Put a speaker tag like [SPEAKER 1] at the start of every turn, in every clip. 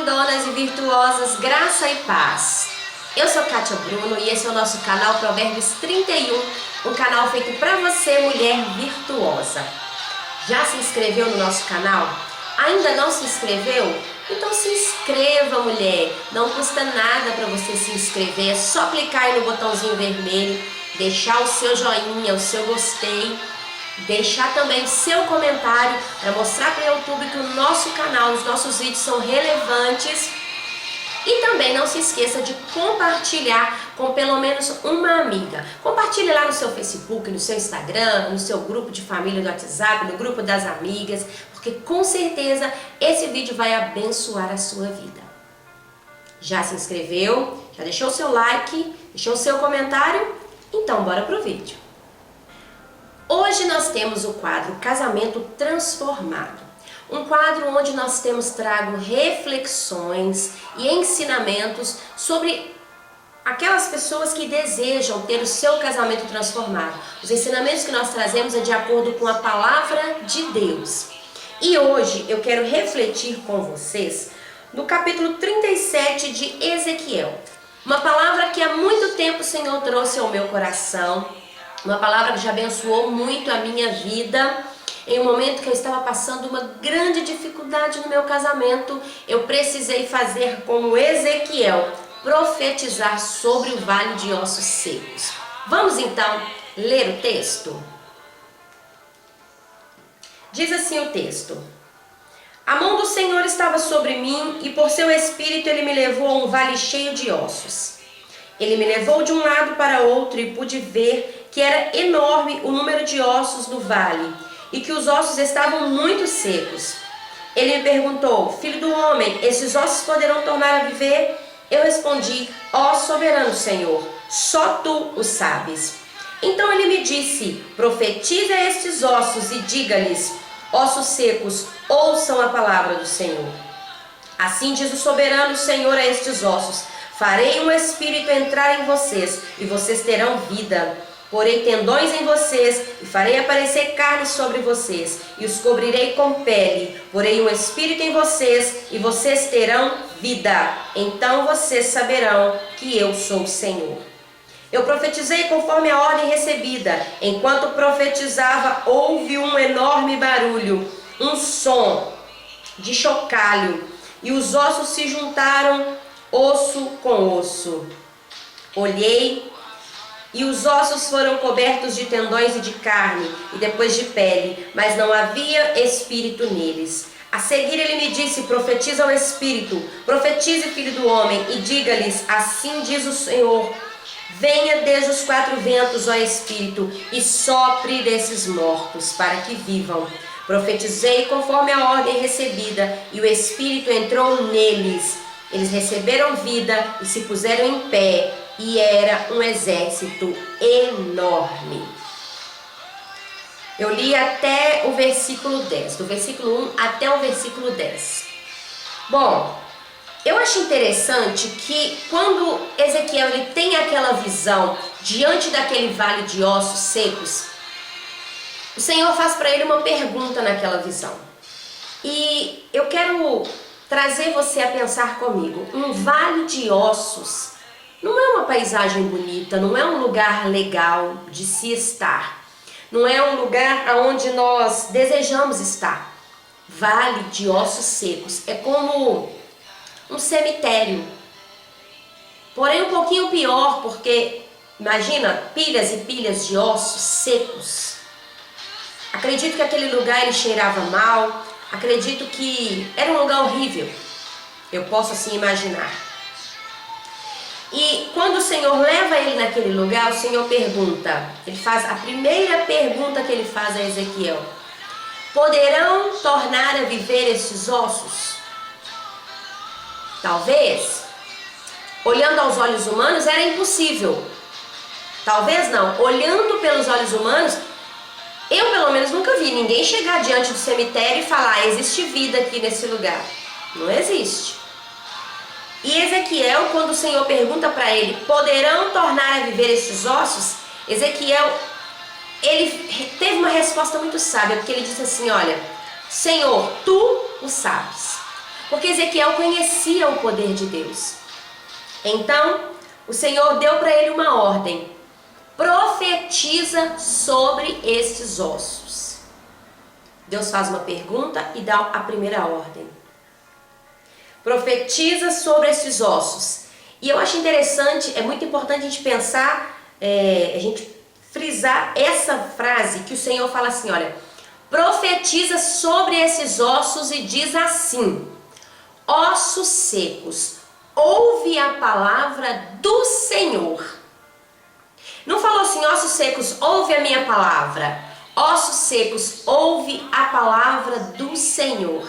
[SPEAKER 1] lindonas e virtuosas, graça e paz. Eu sou Kátia Bruno e esse é o nosso canal Provérbios 31, um canal feito para você, mulher virtuosa. Já se inscreveu no nosso canal? Ainda não se inscreveu? Então se inscreva, mulher. Não custa nada para você se inscrever, é só clicar aí no botãozinho vermelho, deixar o seu joinha, o seu gostei, deixar também o seu comentário para mostrar para o YouTube que o nosso canal, os nossos vídeos são relevantes. E também não se esqueça de compartilhar com pelo menos uma amiga. Compartilhe lá no seu Facebook, no seu Instagram, no seu grupo de família do WhatsApp, no grupo das amigas, porque com certeza esse vídeo vai abençoar a sua vida. Já se inscreveu? Já deixou o seu like? Deixou o seu comentário? Então bora pro vídeo. Hoje nós temos o quadro Casamento Transformado. Um quadro onde nós temos trago reflexões e ensinamentos sobre aquelas pessoas que desejam ter o seu casamento transformado. Os ensinamentos que nós trazemos é de acordo com a palavra de Deus. E hoje eu quero refletir com vocês no capítulo 37 de Ezequiel. Uma palavra que há muito tempo o Senhor trouxe ao meu coração. Uma palavra que já abençoou muito a minha vida. Em um momento que eu estava passando uma grande dificuldade no meu casamento, eu precisei fazer como Ezequiel, profetizar sobre o vale de ossos secos. Vamos então ler o texto? Diz assim o texto: A mão do Senhor estava sobre mim e por seu espírito ele me levou a um vale cheio de ossos. Ele me levou de um lado para outro e pude ver que era enorme o número de ossos do vale e que os ossos estavam muito secos. Ele me perguntou: Filho do homem, esses ossos poderão tornar a viver? Eu respondi: Ó soberano Senhor, só tu o sabes. Então ele me disse: Profetize a estes ossos e diga-lhes: Ossos secos, ouçam a palavra do Senhor. Assim diz o soberano Senhor a estes ossos: Farei um espírito entrar em vocês e vocês terão vida. Porei tendões em vocês e farei aparecer carne sobre vocês e os cobrirei com pele. Porei um espírito em vocês e vocês terão vida. Então vocês saberão que eu sou o Senhor. Eu profetizei conforme a ordem recebida. Enquanto profetizava, houve um enorme barulho, um som de chocalho, e os ossos se juntaram, osso com osso. Olhei, e os ossos foram cobertos de tendões e de carne, e depois de pele, mas não havia espírito neles. A seguir ele me disse: Profetiza ao espírito, profetize, filho do homem, e diga-lhes: Assim diz o Senhor: Venha desde os quatro ventos, ó espírito, e sopre desses mortos, para que vivam. Profetizei conforme a ordem recebida, e o espírito entrou neles. Eles receberam vida e se puseram em pé, e era um exército enorme. Eu li até o versículo 10, do versículo 1 até o versículo 10. Bom, eu acho interessante que quando Ezequiel ele tem aquela visão diante daquele vale de ossos secos, o Senhor faz para ele uma pergunta naquela visão. E eu quero trazer você a pensar comigo. Um vale de ossos não é uma paisagem bonita, não é um lugar legal de se estar. Não é um lugar onde nós desejamos estar. Vale de ossos secos é como um cemitério. Porém um pouquinho pior, porque imagina pilhas e pilhas de ossos secos. Acredito que aquele lugar ele cheirava mal. Acredito que era um lugar horrível. Eu posso assim imaginar. E quando o Senhor leva ele naquele lugar, o Senhor pergunta, ele faz a primeira pergunta que ele faz a Ezequiel: Poderão tornar a viver estes ossos? Talvez, olhando aos olhos humanos, era impossível. Talvez não, olhando pelos olhos humanos, eu pelo menos nunca vi ninguém chegar diante do cemitério e falar: existe vida aqui nesse lugar. Não existe. E Ezequiel, quando o Senhor pergunta para ele: poderão tornar a viver estes ossos? Ezequiel, ele teve uma resposta muito sábia, porque ele disse assim: olha, Senhor, tu o sabes. porque Ezequiel conhecia o poder de Deus. Então, o Senhor deu para ele uma ordem: profetiza sobre estes ossos. Deus faz uma pergunta e dá a primeira ordem: profetiza sobre esses ossos. E eu acho interessante, é muito importante a gente pensar, a gente frisar essa frase que o Senhor fala assim, olha, profetiza sobre esses ossos e diz assim: ossos secos, ouve a palavra do Senhor. Não falou assim, ossos secos, ouve a minha palavra. Ossos secos, ouve a palavra do Senhor.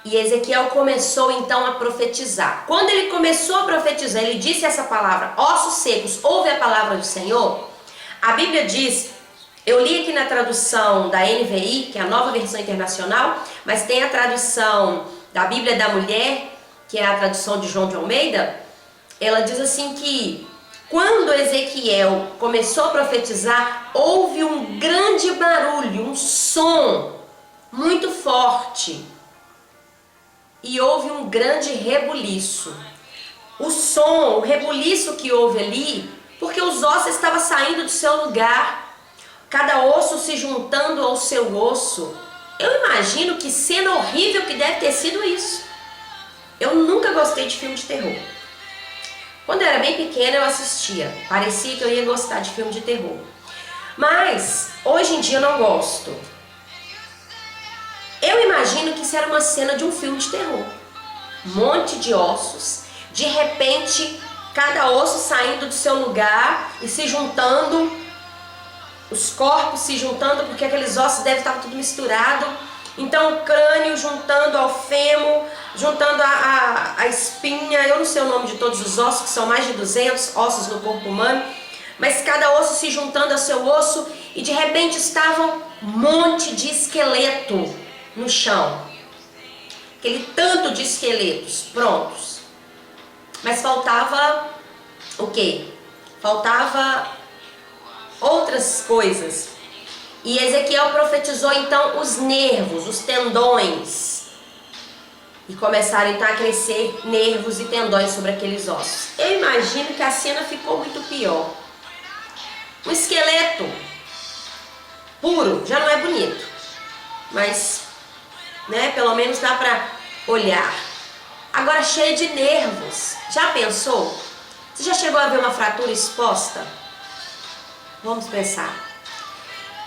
[SPEAKER 1] E Ezequiel começou então a profetizar. Quando ele começou a profetizar, ele disse essa palavra: ossos secos, ouve a palavra do Senhor. A Bíblia diz, eu li aqui na tradução da NVI, que é a Nova Versão Internacional, mas tem a tradução da Bíblia da Mulher, que é a tradução de João de Almeida. Ela diz assim que quando Ezequiel começou a profetizar, houve um grande barulho, um som muito forte. E houve um grande rebuliço. O som, o rebuliço que houve ali, porque os ossos estavam saindo do seu lugar, cada osso se juntando ao seu osso. Eu imagino que cena horrível que deve ter sido isso. Eu nunca gostei de filme de terror. Quando eu era bem pequena eu assistia, parecia que eu ia gostar de filme de terror. Mas hoje em dia eu não gosto. Eu imagino que isso era uma cena de um filme de terror. Um monte de ossos, de repente cada osso saindo do seu lugar e se juntando, os corpos se juntando, porque aqueles ossos devem estar tudo misturado. Então o crânio juntando ao fêmur, juntando a espinha, eu não sei o nome de todos os ossos, que são mais de 200 ossos no corpo humano, mas cada osso se juntando ao seu osso, e de repente estava um monte de esqueleto no chão. Aquele tanto de esqueletos prontos. Mas faltava o quê? Faltava outras coisas. E Ezequiel profetizou então os nervos, os tendões. E começaram então a crescer nervos e tendões sobre aqueles ossos. Eu imagino que a cena ficou muito pior. Um esqueleto puro já não é bonito, mas pelo menos dá para olhar. Agora cheio de nervos. Já pensou? Você já chegou a ver uma fratura exposta? Vamos pensar.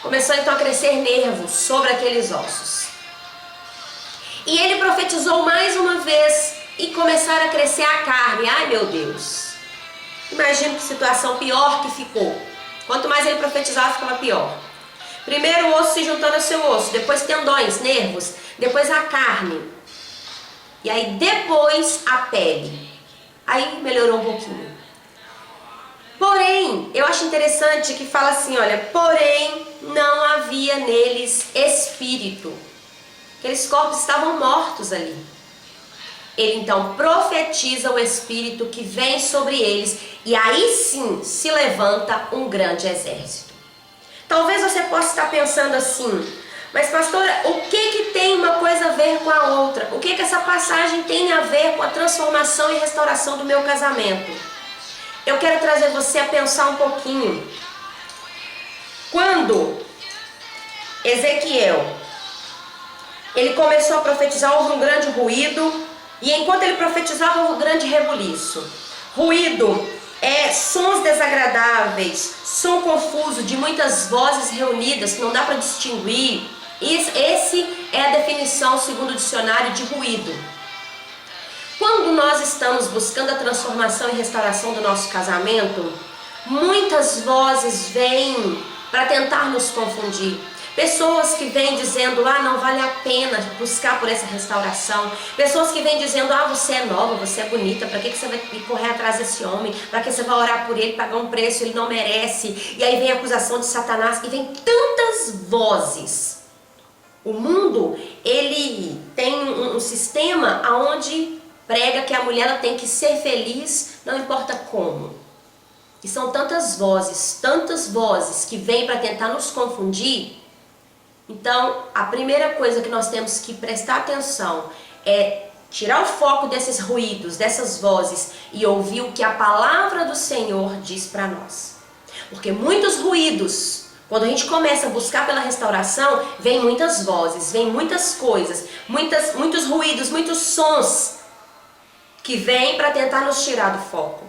[SPEAKER 1] Começou então a crescer nervos sobre aqueles ossos. E ele profetizou mais uma vez e começaram a crescer a carne. Ai meu Deus! Imagina que situação pior que ficou. Quanto mais ele profetizava, ficava pior. Primeiro o osso se juntando ao seu osso, depois tendões, nervos, depois a carne. E aí depois a pele. Aí melhorou um pouquinho. Porém, eu acho interessante que fala assim, olha, porém não havia neles espírito. Aqueles corpos estavam mortos ali. Ele então profetiza o espírito que vem sobre eles, e aí sim se levanta um grande exército. Talvez você possa estar pensando assim, mas pastora, o que tem uma coisa a ver com a outra? O que essa passagem tem a ver com a transformação e restauração do meu casamento? Eu quero trazer você a pensar um pouquinho. Quando Ezequiel, ele começou a profetizar, houve um grande ruído, e enquanto ele profetizava, houve um grande rebuliço. Ruído é sons desagradáveis, som confuso de muitas vozes reunidas que não dá para distinguir. Esse é a definição segundo o dicionário de ruído. Quando nós estamos buscando a transformação e restauração do nosso casamento, muitas vozes vêm para tentar nos confundir. Pessoas que vêm dizendo, não vale a pena buscar por essa restauração. Pessoas que vêm dizendo, você é nova, você é bonita, para que você vai correr atrás desse homem? Para que você vai orar por ele, pagar um preço, ele não merece? E aí vem a acusação de Satanás, e vem tantas vozes. O mundo, ele tem um sistema onde prega que a mulher ela tem que ser feliz, não importa como. E são tantas vozes que vêm para tentar nos confundir. Então, a primeira coisa que nós temos que prestar atenção é tirar o foco desses ruídos, dessas vozes e ouvir o que a palavra do Senhor diz para nós. Porque muitos ruídos, quando a gente começa a buscar pela restauração, vem muitas vozes, vem muitas coisas, muitos ruídos, muitos sons que vêm para tentar nos tirar do foco.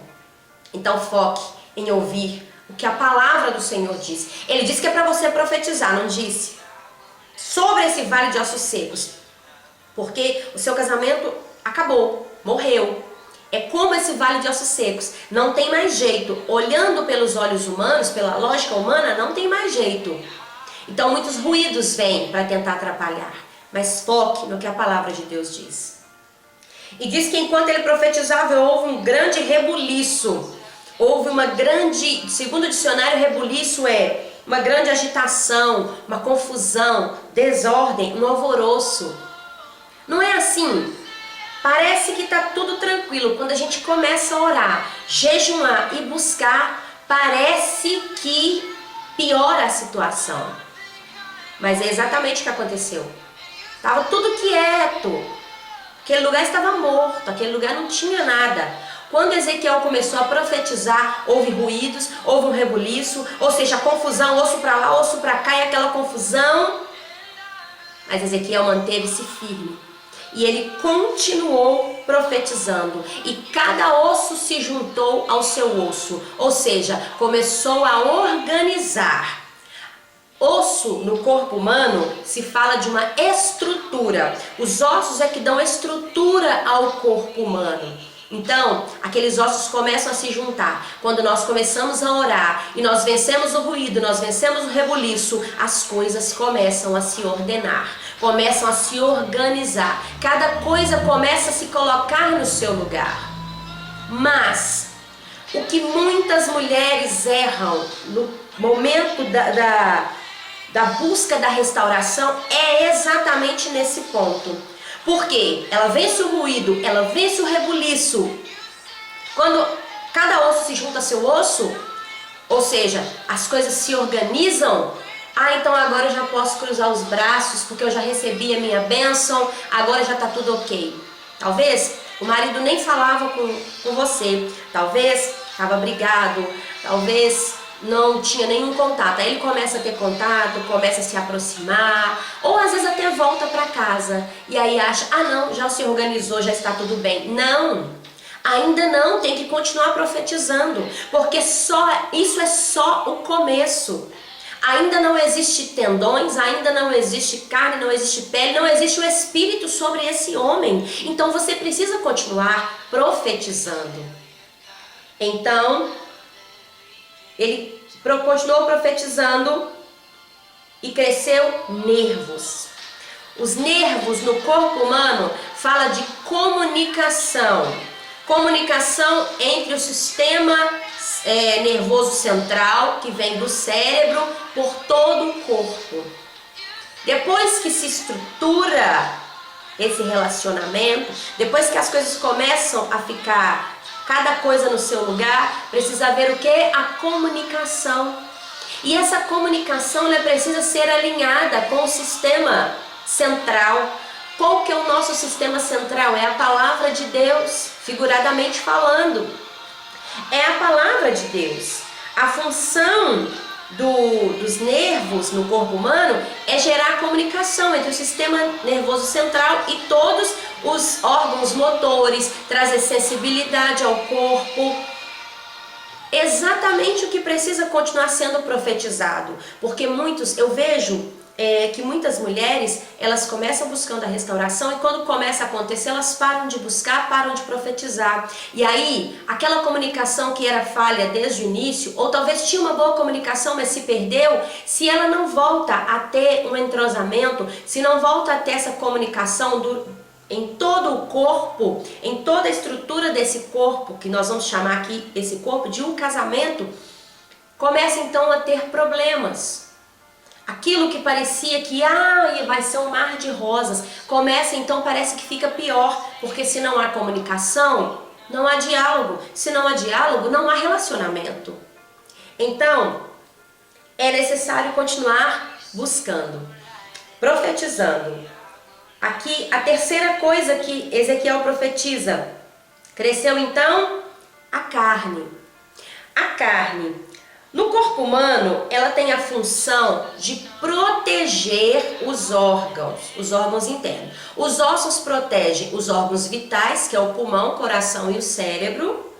[SPEAKER 1] Então foque em ouvir o que a palavra do Senhor diz. Ele disse que é para você profetizar, não disse? Sobre esse vale de ossos secos. Porque o seu casamento acabou, morreu. É como esse vale de ossos secos. Não tem mais jeito. Olhando pelos olhos humanos, pela lógica humana, não tem mais jeito. Então muitos ruídos vêm para tentar atrapalhar. Mas foque no que a palavra de Deus diz. E diz que enquanto ele profetizava, houve um grande rebuliço. Houve uma grande, segundo o dicionário, rebuliço é uma grande agitação, uma confusão, desordem, um alvoroço. Não é assim? Parece que está tudo tranquilo. Quando a gente começa a orar, jejuar e buscar, parece que piora a situação. Mas é exatamente o que aconteceu. Estava tudo quieto. Aquele lugar estava morto, aquele lugar não tinha nada. Quando Ezequiel começou a profetizar, houve ruídos, houve um rebuliço, ou seja, confusão, osso para lá, osso para cá, e aquela confusão. Mas Ezequiel manteve-se firme. E ele continuou profetizando. E cada osso se juntou ao seu osso. Ou seja, começou a organizar. Osso no corpo humano se fala de uma estrutura. Os ossos é que dão estrutura ao corpo humano. Então, aqueles ossos começam a se juntar. Quando nós começamos a orar e nós vencemos o ruído, nós vencemos o rebuliço, as coisas começam a se ordenar, começam a se organizar. Cada coisa começa a se colocar no seu lugar. Mas o que muitas mulheres erram no momento da busca da restauração é exatamente nesse ponto. Porque ela vence o ruído, ela vence o rebuliço. Quando cada osso se junta a seu osso, ou seja, as coisas se organizam. Então agora eu já posso cruzar os braços, porque eu já recebi a minha bênção, agora já está tudo ok. Talvez o marido nem falava com você, talvez estava brigado, talvez não tinha nenhum contato. Aí ele começa a ter contato, começa a se aproximar, ou às vezes até volta para casa e aí acha, não, já se organizou, já está tudo bem. Não, ainda não, tem que continuar profetizando, porque isso é só o começo. Ainda não existe tendões, ainda não existe carne, não existe pele, não existe o Espírito sobre esse homem. Então você precisa continuar profetizando. Então ele continuou profetizando e cresceu nervos. Os nervos no corpo humano fala de comunicação. Comunicação entre o sistema nervoso central, que vem do cérebro, por todo o corpo. Depois que se estrutura esse relacionamento, depois que as coisas começam a ficar cada coisa no seu lugar, precisa haver o que? A comunicação. E essa comunicação ela precisa ser alinhada com o sistema central. Qual que é o nosso sistema central? É a palavra de Deus, figuradamente falando. É a palavra de Deus. A função dos nervos no corpo humano é gerar comunicação entre o sistema nervoso central e todos os órgãos motores, trazer sensibilidade ao corpo. Exatamente o que precisa continuar sendo profetizado, porque eu vejo que muitas mulheres, elas começam buscando a restauração e quando começa a acontecer, elas param de buscar, param de profetizar. E aí, aquela comunicação que era falha desde o início, ou talvez tinha uma boa comunicação, mas se perdeu, se ela não volta a ter um entrosamento, se não volta a ter essa comunicação em todo o corpo, em toda a estrutura desse corpo, que nós vamos chamar aqui esse corpo de um casamento, começa então a ter problemas. Aquilo que parecia que vai ser um mar de rosas, começa então, parece que fica pior, porque se não há comunicação, não há diálogo. Se não há diálogo, não há relacionamento. Então, é necessário continuar buscando, profetizando. aqui a terceira coisa que Ezequiel profetiza. Cresceu então a carne. A carne, no corpo humano, ela tem a função de proteger os órgãos internos. Os ossos protegem os órgãos vitais, que é o pulmão, o coração e o cérebro.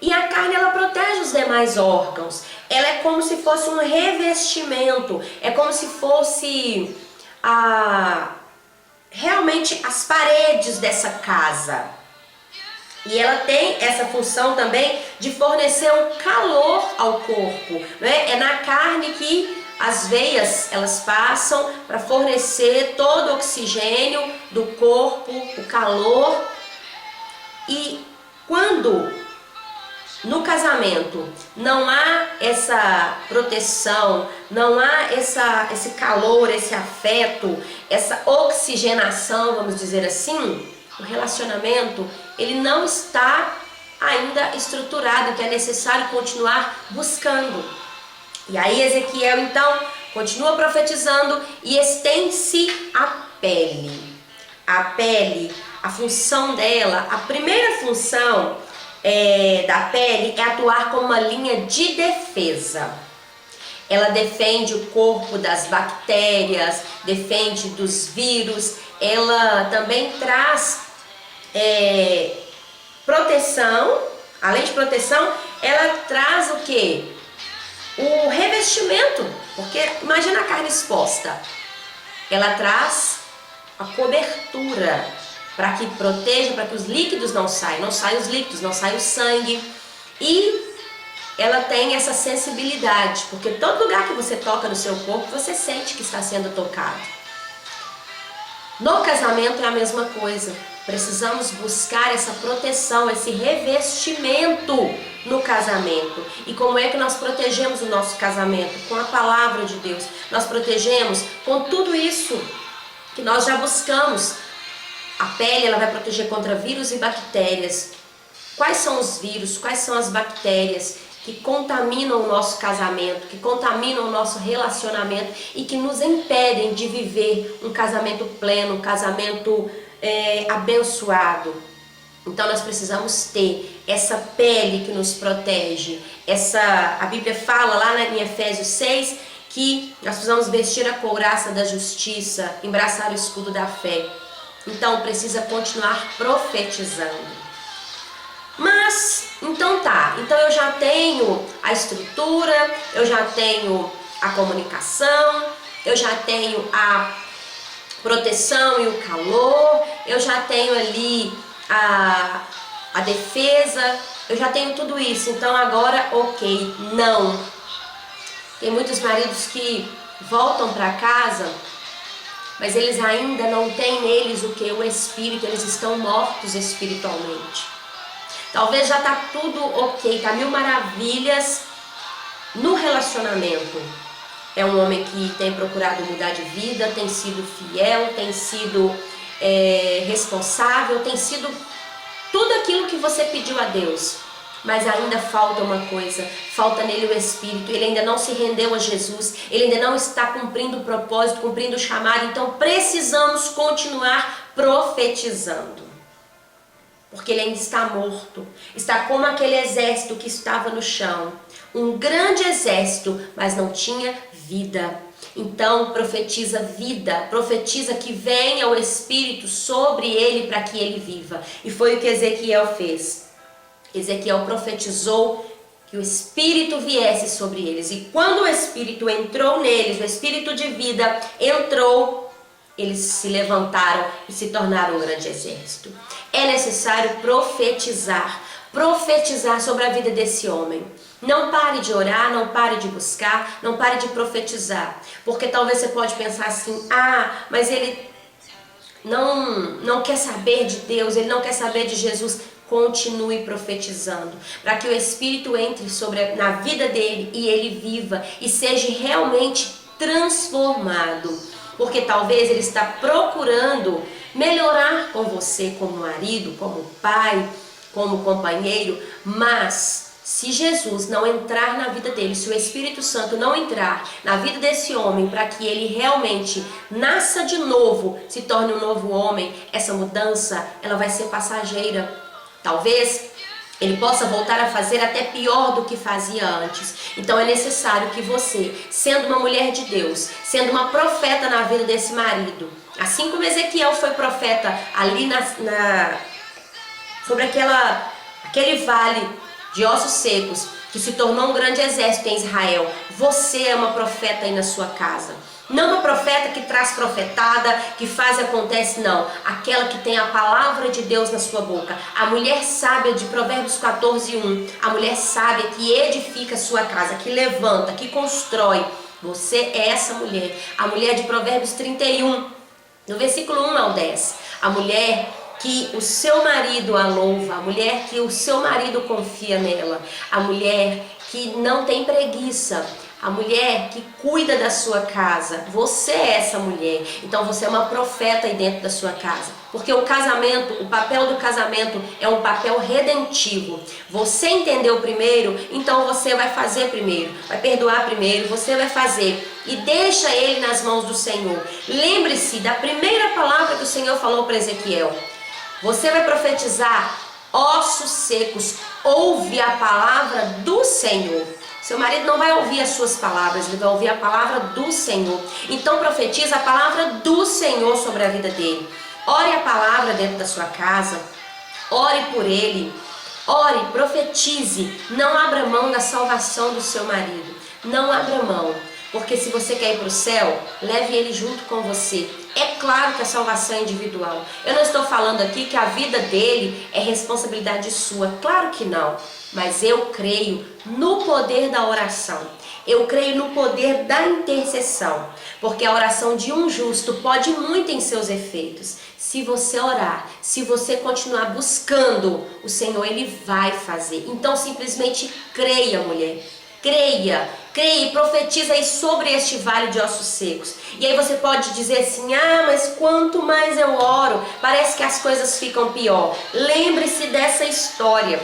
[SPEAKER 1] E a carne, ela protege os demais órgãos. Ela é como se fosse um revestimento, é como se fosse realmente as paredes dessa casa. E ela tem essa função também de fornecer um calor ao corpo, né? É na carne que as veias elas passam para fornecer todo o oxigênio do corpo, o calor. E quando no casamento não há essa proteção, não há esse calor, esse afeto, essa oxigenação, vamos dizer assim, o relacionamento ele não está ainda estruturado, que é necessário continuar buscando. E aí Ezequiel então continua profetizando e estende-se a pele. A pele, a função dela, a primeira função da pele é atuar como uma linha de defesa. Ela defende o corpo das bactérias, defende dos vírus, ela também traz proteção. Além de proteção, ela traz o quê? O revestimento, porque imagina a carne exposta. Ela traz a cobertura para que proteja, para que os líquidos não saiam os líquidos, não sai o sangue. E ela tem essa sensibilidade, porque todo lugar que você toca no seu corpo, você sente que está sendo tocado. No casamento é a mesma coisa. Precisamos buscar essa proteção, esse revestimento no casamento. E como é que nós protegemos o nosso casamento? Com a palavra de Deus. Nós protegemos com tudo isso que nós já buscamos. A pele ela vai proteger contra vírus e bactérias. Quais são os vírus? Quais são as bactérias que contaminam o nosso casamento, que contaminam o nosso relacionamento e que nos impedem de viver um casamento pleno, um casamento abençoado? Então nós precisamos ter essa pele que nos protege. A Bíblia fala lá em Efésios 6 que nós precisamos vestir a couraça da justiça, embraçar o escudo da fé. Então precisa continuar profetizando. Mas, então eu já tenho a estrutura, eu já tenho a comunicação, eu já tenho a proteção e o calor, eu já tenho ali a defesa, eu já tenho tudo isso, então agora ok, não. Tem muitos maridos que voltam para casa, mas eles ainda não têm neles o que? O Espírito, eles estão mortos espiritualmente. Talvez já está tudo ok, está mil maravilhas no relacionamento. É um homem que tem procurado mudar de vida, tem sido fiel, tem sido responsável, tem sido tudo aquilo que você pediu a Deus. Mas ainda falta uma coisa, falta nele o Espírito, ele ainda não se rendeu a Jesus, ele ainda não está cumprindo o propósito, cumprindo o chamado, então precisamos continuar profetizando. Porque ele ainda está morto, está como aquele exército que estava no chão, um grande exército, mas não tinha vida. Então profetiza vida, profetiza que venha o Espírito sobre ele para que ele viva. E foi o que Ezequiel fez. Ezequiel profetizou que o Espírito viesse sobre eles. E quando o Espírito entrou neles, o Espírito de vida entrou, eles se levantaram e se tornaram um grande exército. É necessário profetizar sobre a vida desse homem. Não pare de orar, não pare de buscar, não pare de profetizar. Porque talvez você pode pensar assim, mas ele não quer saber de Deus, ele não quer saber de Jesus. Continue profetizando, para que o Espírito entre na vida dele e ele viva e seja realmente transformado. Porque talvez ele está procurando melhorar com você como marido, como pai, como companheiro, mas Se Jesus não entrar na vida dele, se o Espírito Santo não entrar na vida desse homem para que ele realmente nasça de novo, se torne um novo homem, essa mudança ela vai ser passageira. Talvez ele possa voltar a fazer até pior do que fazia antes. Então é necessário que você, sendo uma mulher de Deus, sendo uma profeta na vida desse marido, assim como Ezequiel foi profeta ali sobre aquele vale de ossos secos, que se tornou um grande exército em Israel, você é uma profeta aí na sua casa. Não uma profeta que traz profetada, que faz e acontece, não. Aquela que tem a palavra de Deus na sua boca. A mulher sábia de Provérbios 14:1. A mulher sábia que edifica a sua casa, que levanta, que constrói. Você é essa mulher. A mulher de Provérbios 31, no versículo 1 ao 10. A mulher que o seu marido a louva, a mulher que o seu marido confia nela, a mulher que não tem preguiça, a mulher que cuida da sua casa. Você é essa mulher. Então você é uma profeta aí dentro da sua casa. Porque o casamento, o papel do casamento é um papel redentivo. Você entendeu primeiro, então você vai fazer primeiro. Vai perdoar primeiro, você vai fazer. E deixa ele nas mãos do Senhor. Lembre-se da primeira palavra que o Senhor falou para Ezequiel. Você vai profetizar ossos secos. Ouve a palavra do Senhor. Seu marido não vai ouvir as suas palavras, ele vai ouvir a palavra do Senhor. Então profetiza a palavra do Senhor sobre a vida dele. Ore a palavra dentro da sua casa. Ore por ele. Ore, profetize. Não abra mão da salvação do seu marido. Não abra mão. Porque se você quer ir para o céu, leve ele junto com você. É claro que a salvação é individual. Eu não estou falando aqui que a vida dele é responsabilidade sua. Claro que não. Mas eu creio no poder da oração. Eu creio no poder da intercessão. Porque a oração de um justo pode muito em seus efeitos. Se você orar, se você continuar buscando, o Senhor ele vai fazer. Então simplesmente creia, mulher. Creia e profetiza aí sobre este vale de ossos secos. E aí você pode dizer assim, mas quanto mais eu oro, parece que as coisas ficam pior. Lembre-se dessa história.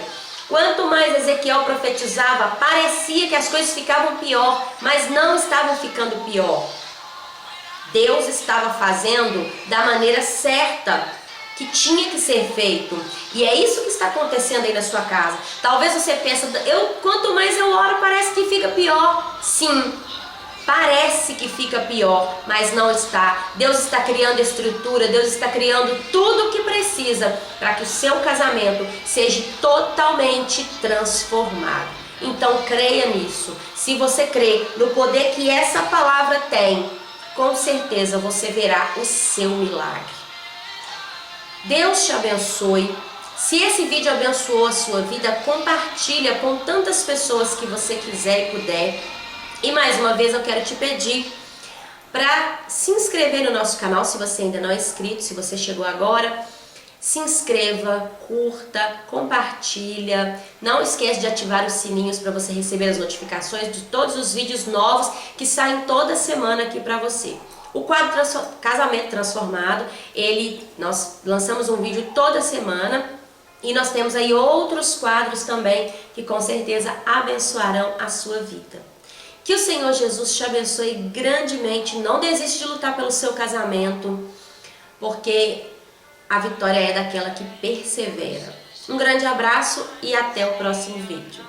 [SPEAKER 1] Quanto mais Ezequiel profetizava, parecia que as coisas ficavam pior, mas não estavam ficando pior. Deus estava fazendo da maneira certa, que tinha que ser feito. E é isso que está acontecendo aí na sua casa. Talvez você pense, quanto mais eu oro, parece que fica pior. Sim, parece que fica pior, mas não está. Deus está criando estrutura, Deus está criando tudo o que precisa para que o seu casamento seja totalmente transformado. Então creia nisso. Se você crê no poder que essa palavra tem, com certeza você verá o seu milagre. Deus te abençoe. Se esse vídeo abençoou a sua vida, compartilha com tantas pessoas que você quiser e puder. E mais uma vez eu quero te pedir para se inscrever no nosso canal, se você ainda não é inscrito, se você chegou agora. Se inscreva, curta, compartilha. Não esquece de ativar os sininhos para você receber as notificações de todos os vídeos novos que saem toda semana aqui para você. O quadro Casamento Transformado, nós lançamos um vídeo toda semana e nós temos aí outros quadros também que com certeza abençoarão a sua vida. Que o Senhor Jesus te abençoe grandemente. Não desiste de lutar pelo seu casamento, porque a vitória é daquela que persevera. Um grande abraço e até o próximo vídeo.